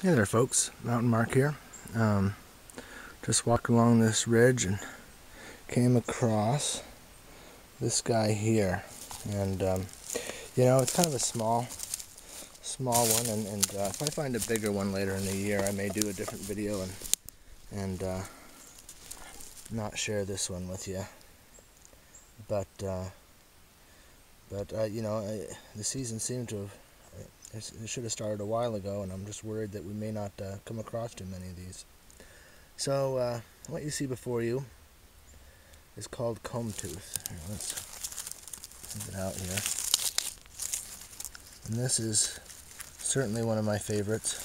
Hey there folks, Mountain Mark here. Just walked along this ridge and came across this guy here, and it's kind of a small one, and if I find a bigger one later in the year, I may do a different video and not share this one with you. But the season seemed to have it should have started a while ago, and I'm just worried that we may not come across too many of these. So what you see before you is called comb tooth. Here, let's move it out here. And this is certainly one of my favorites.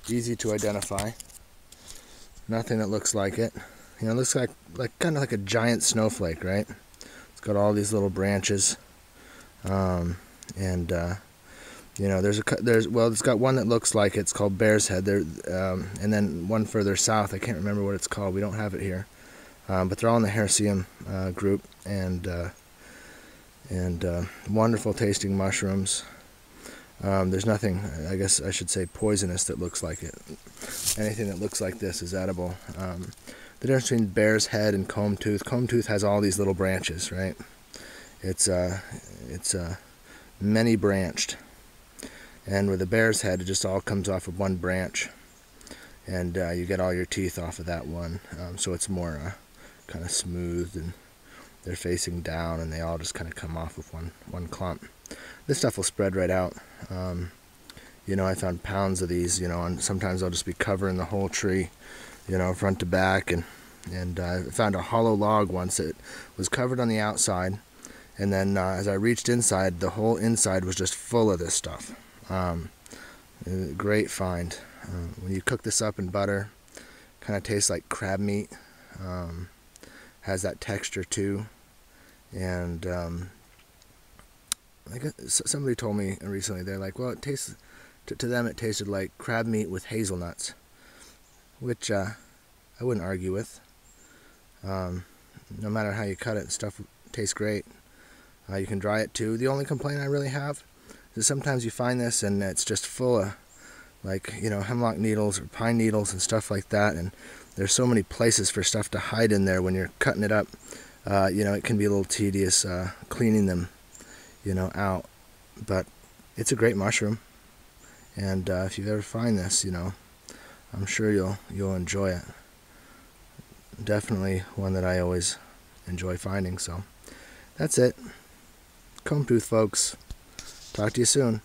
Easy to identify. Nothing that looks like it. It looks like kind of like a giant snowflake, right? It's got all these little branches. It's got one that looks like it's called Bear's Head there, and then one further south. I can't remember what it's called. We don't have it here, but they're all in the Hericium group, and wonderful tasting mushrooms. There's nothing, I guess I should say, poisonous that looks like it. Anything that looks like this is edible. The difference between Bear's Head and comb tooth. Comb tooth has all these little branches, right? It's many branched, and with a Bear's Head, it just all comes off of one branch, and you get all your teeth off of that one. So it's more kind of smooth, and they're facing down, and they all just kind of come off with one clump. This stuff will spread right out. I found pounds of these, and sometimes I'll just be covering the whole tree, front to back, and I found a hollow log once that was covered on the outside. And then as I reached inside, the whole inside was just full of this stuff. Great find. When you cook this up in butter, kind of tastes like crab meat. Has that texture too. And somebody told me recently, they're like, well, it tastes, to them it tasted like crab meat with hazelnuts, which I wouldn't argue with. No matter how you cut it, stuff tastes great. You can dry it too. The only complaint I really have is sometimes you find this and it's just full of hemlock needles or pine needles and stuff like that, and there's so many places for stuff to hide in there when you're cutting it up. It can be a little tedious cleaning them out, but it's a great mushroom, and if you ever find this, I'm sure you'll enjoy it. Definitely one that I always enjoy finding. So that's it. Comb tooth, folks. Talk to you soon.